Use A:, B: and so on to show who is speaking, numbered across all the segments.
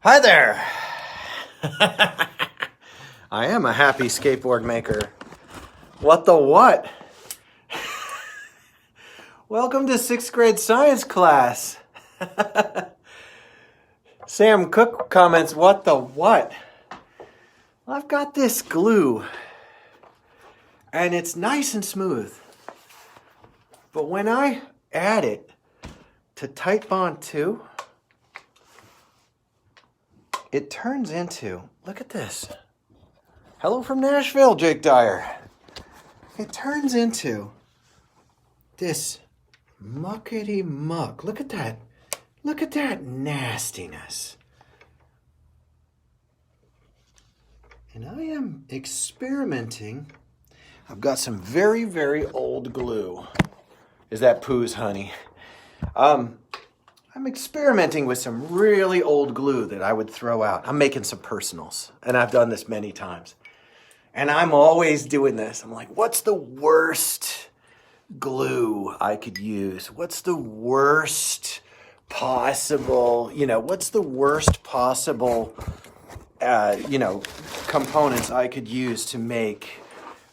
A: Hi there. I am a happy skateboard maker. What the what? Welcome to 6th grade science class. Sam Cook comments, what the what? I've got this glue and it's nice and smooth. But when I add it to Tight Bond 2, it turns into, look at this. Hello from Nashville, Jake Dyer. It turns into this muckety muck. Look at that. Look at that nastiness. And I am experimenting. I've got some very, very old glue. Is that Pooh's honey? I'm experimenting with some really old glue that I would throw out. I'm making some personals, and I've done this many times. And I'm always doing this. I'm like, what's the worst glue I could use? What's the worst possible, what's the worst possible, components I could use to make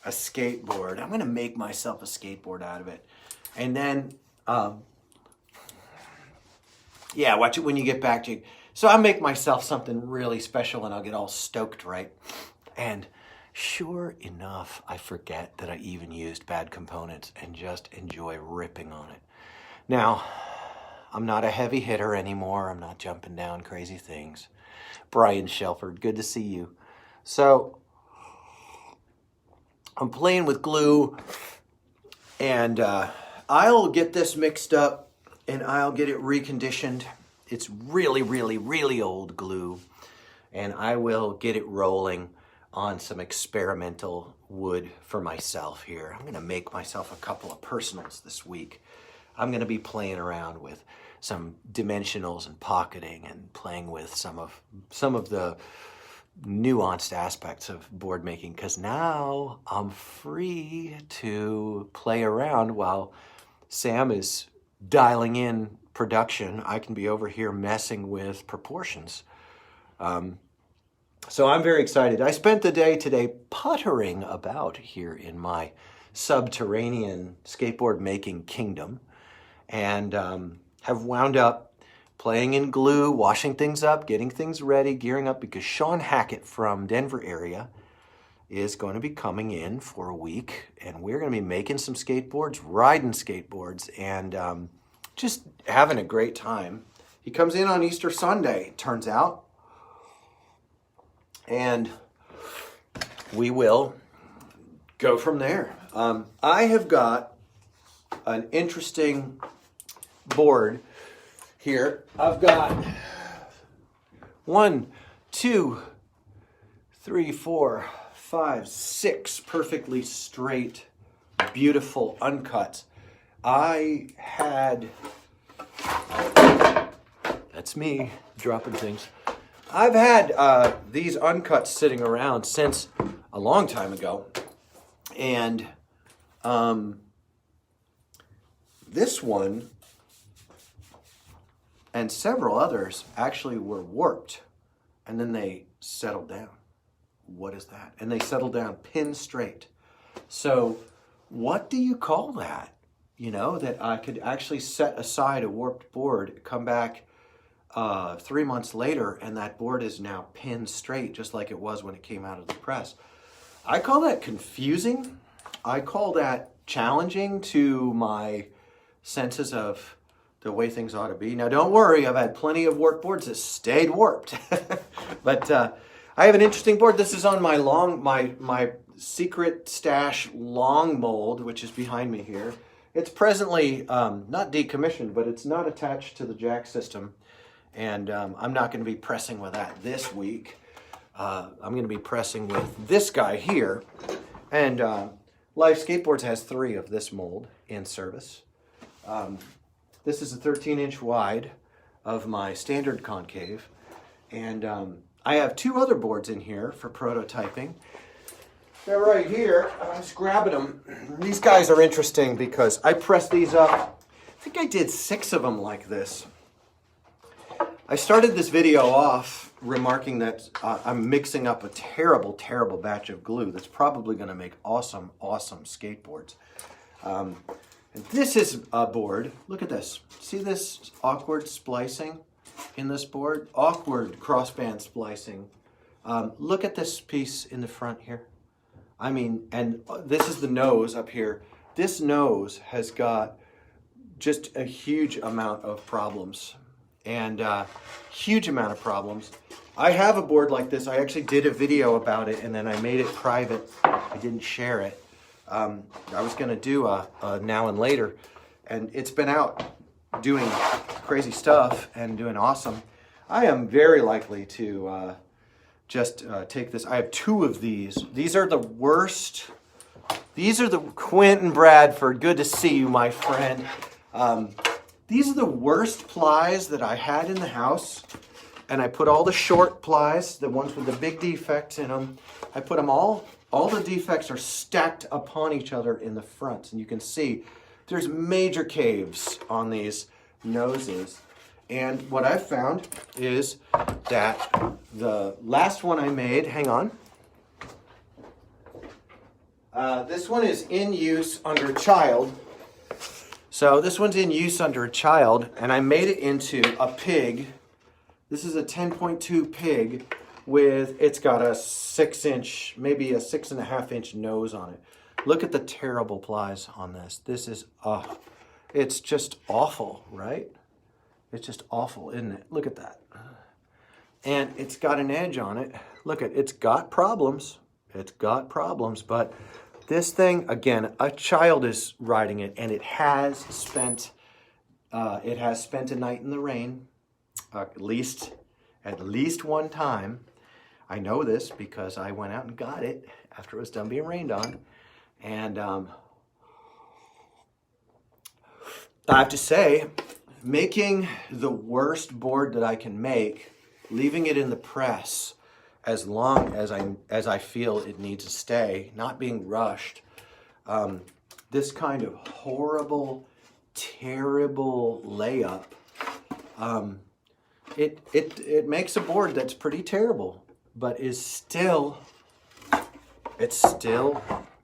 A: a skateboard? I'm going to make myself a skateboard out of it. And then, watch it when you get back, Jake. So I'll make myself something really special and I'll get all stoked, right? And sure enough, I forget that I even used bad components and just enjoy ripping on it. Now, I'm not a heavy hitter anymore. I'm not jumping down crazy things. Brian Shelford, good to see you. So I'm playing with glue and I'll get this mixed up and I'll get it reconditioned. It's really, really, really old glue. And I will get it rolling on some experimental wood for myself here. I'm going to make myself a couple of personals this week. I'm going to be playing around with some dimensionals and pocketing and playing with some of the nuanced aspects of board making, because now I'm free to play around while Sam is dialing in production. I can be over here messing with proportions. So I'm very excited. I spent the day today puttering about here in my subterranean skateboard making kingdom and have wound up playing in glue, washing things up, getting things ready, gearing up, because Sean Hackett from Denver area is going to be coming in for a week, and we're going to be making some skateboards, riding skateboards, and just having a great time. He comes in on Easter Sunday, turns out, and we will go from there. I have got an interesting board here. I've got 1, 2, 3, 4, 5, 6 perfectly straight, beautiful uncuts. I had, that's me dropping things. I've had these uncuts sitting around since a long time ago. And this one and several others actually were warped. And then they settled down. What is that? And they settled down pin straight. So what do you call that? That I could actually set aside a warped board, come back 3 months later, and that board is now pinned straight, just like it was when it came out of the press. I call that confusing. I call that challenging to my senses of the way things ought to be. Now, don't worry, I've had plenty of warped boards that stayed warped. But I have an interesting board. This is on my my secret stash long mold, which is behind me here. It's presently not decommissioned, but it's not attached to the jack system. And I'm not going to be pressing with that this week. I'm going to be pressing with this guy here. And Life Skateboards has 3 of this mold in service. This is a 13-inch wide of my standard concave. And I have 2 other boards in here for prototyping. They're right here. I was grabbing them. These guys are interesting because I pressed these up. I think I did 6 of them like this. I started this video off remarking that I'm mixing up a terrible, terrible batch of glue that's probably going to make awesome, awesome skateboards. And this is a board. Look at this. See this awkward splicing in this board? Awkward crossband splicing. Look at this piece in the front here. I mean, and this is the nose up here. This nose has got just a huge amount of problems. And huge amount of problems. I have a board like this. I actually did a video about it, and then I made it private. I didn't share it. I was going to do a now and later, and it's been out doing crazy stuff and doing awesome. I am very likely to just take this. I have 2 of these. These are the worst. These are the Quentin Bradford. Good to see you, my friend. These are the worst plies that I had in the house, and I put all the short plies, the ones with the big defects in them. I put them all the defects are stacked upon each other in the front, and you can see there's major caves on these noses. And what I've found is that the last one I made, hang on, this one is in use under child. So this one's in use under a child, and I made it into a pig. This is a 10.2 pig with, it's got a 6-inch, maybe a 6.5-inch nose on it. Look at the terrible plies on this. This is, it's just awful, right? It's just awful, isn't it? Look at that. And it's got an edge on it. Look at, it's got problems. It's got problems, but this thing, again, a child is riding it, and it has spent a night in the rain, at least one time. I know this because I went out and got it after it was done being rained on. And I have to say, making the worst board that I can make, leaving it in the press as long as I feel it needs to stay, not being rushed. This kind of horrible, terrible layup, it makes a board that's pretty terrible, but it's still,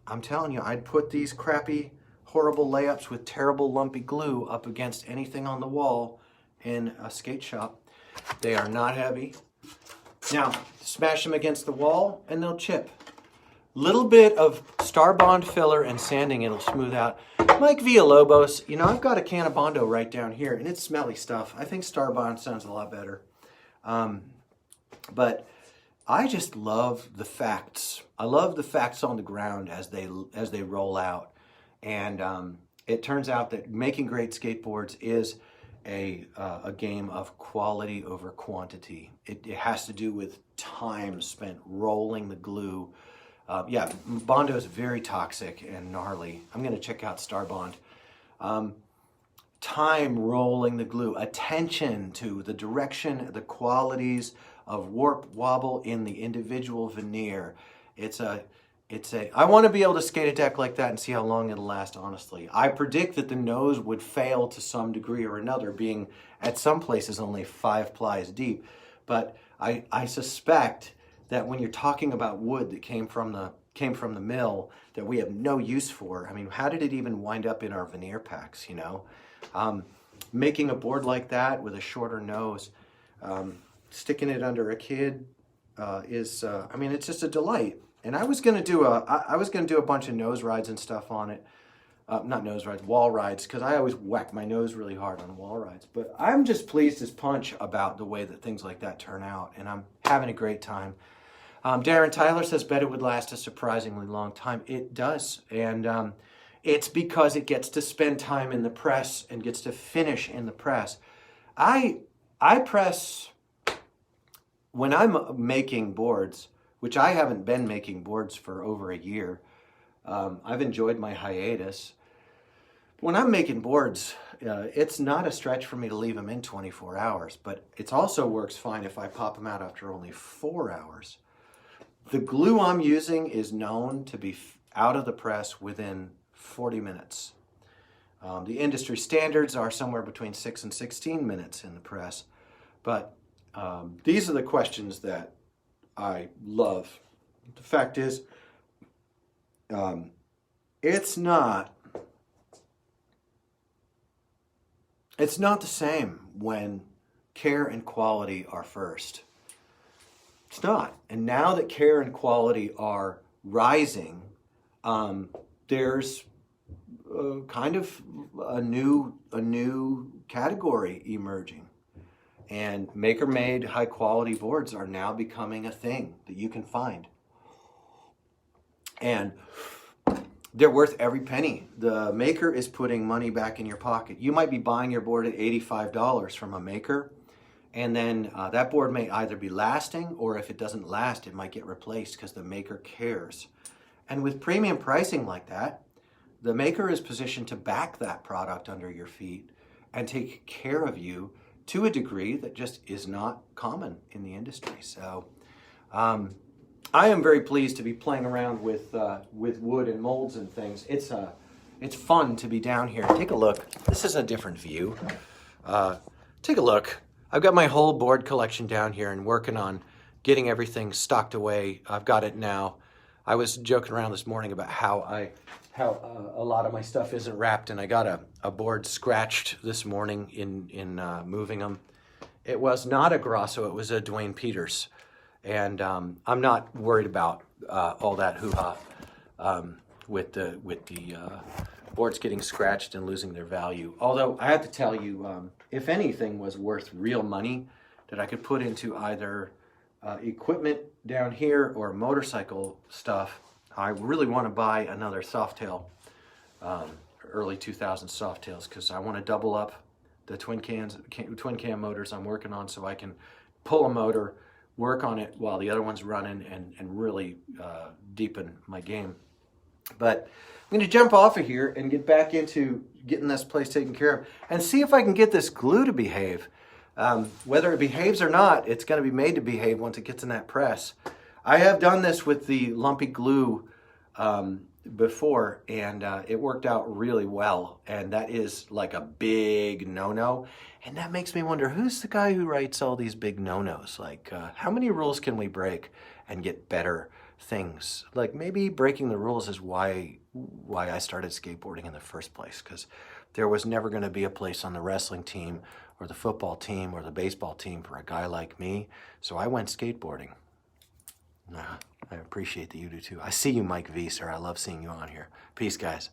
A: I'm telling you, I'd put these crappy, horrible layups with terrible lumpy glue up against anything on the wall in a skate shop. They are not heavy. Now, smash them against the wall and they'll chip. Little bit of Star Bond filler and sanding, it'll smooth out. Mike Villalobos, you know, I've got a can of Bondo right down here, and it's smelly stuff. I think Star Bond sounds a lot better. But I just love the facts. I love the facts on the ground as they roll out. And it turns out that making great skateboards is a game of quality over quantity. It has to do with time spent rolling the glue. Yeah, Bondo is very toxic and gnarly. I'm going to check out Star Bond. Time rolling the glue, attention to the direction, the qualities of warp wobble in the individual veneer. I want to be able to skate a deck like that and see how long it'll last, honestly. I predict that the nose would fail to some degree or another, being at some places only 5 plies deep. But I suspect that when you're talking about wood that came from the mill that we have no use for, I mean, how did it even wind up in our veneer packs, you know? Making a board like that with a shorter nose, sticking it under a kid is, I mean, it's just a delight. And I was gonna do a bunch of nose rides and stuff on it. Not nose rides, wall rides, because I always whack my nose really hard on wall rides. But I'm just pleased as punch about the way that things like that turn out, and I'm having a great time. Darren Tyler says, bet it would last a surprisingly long time. It does, and it's because it gets to spend time in the press and gets to finish in the press. I press, when I'm making boards, which I haven't been making boards for over a year. I've enjoyed my hiatus. When I'm making boards, it's not a stretch for me to leave them in 24 hours, but it also works fine if I pop them out after only 4 hours. The glue I'm using is known to be out of the press within 40 minutes. The industry standards are somewhere between 6 and 16 minutes in the press, but These are the questions that I love. The fact is, it's not the same when care and quality are first. It's not. And now that care and quality are rising, there's kind of a new category emerging. And maker-made high-quality boards are now becoming a thing that you can find. And they're worth every penny. The maker is putting money back in your pocket. You might be buying your board at $85 from a maker, and then that board may either be lasting, or if it doesn't last, it might get replaced because the maker cares. And with premium pricing like that, the maker is positioned to back that product under your feet and take care of you to a degree that just is not common in the industry. So I am very pleased to be playing around with wood and molds and things. It's fun to be down here. Take a look. This is a different view. Take a look. I've got my whole board collection down here and working on getting everything stocked away. I've got it now. I was joking around this morning about how a lot of my stuff isn't wrapped, and I got a board scratched this morning in moving them. It was not a Grosso, it was a Dwayne Peters. And I'm not worried about all that hoo-ha with the boards getting scratched and losing their value. Although I have to tell you, if anything was worth real money that I could put into either equipment down here or motorcycle stuff, I really want to buy another Softail, early 2000s Softails, because I want to double up the twin cam motors I'm working on, so I can pull a motor, work on it while the other one's running, and really deepen my game. But I'm going to jump off of here and get back into getting this place taken care of and see if I can get this glue to behave. Whether it behaves or not, it's going to be made to behave once it gets in that press. I have done this with the lumpy glue before, and it worked out really well, and that is like a big no-no. And that makes me wonder, who's the guy who writes all these big no-nos? Like, how many rules can we break and get better things? Like, maybe breaking the rules is why I started skateboarding in the first place, because there was never going to be a place on the wrestling team or the football team or the baseball team for a guy like me, so I went skateboarding. I appreciate that you do too. I see you, Mike V, sir. I love seeing you on here. Peace, guys.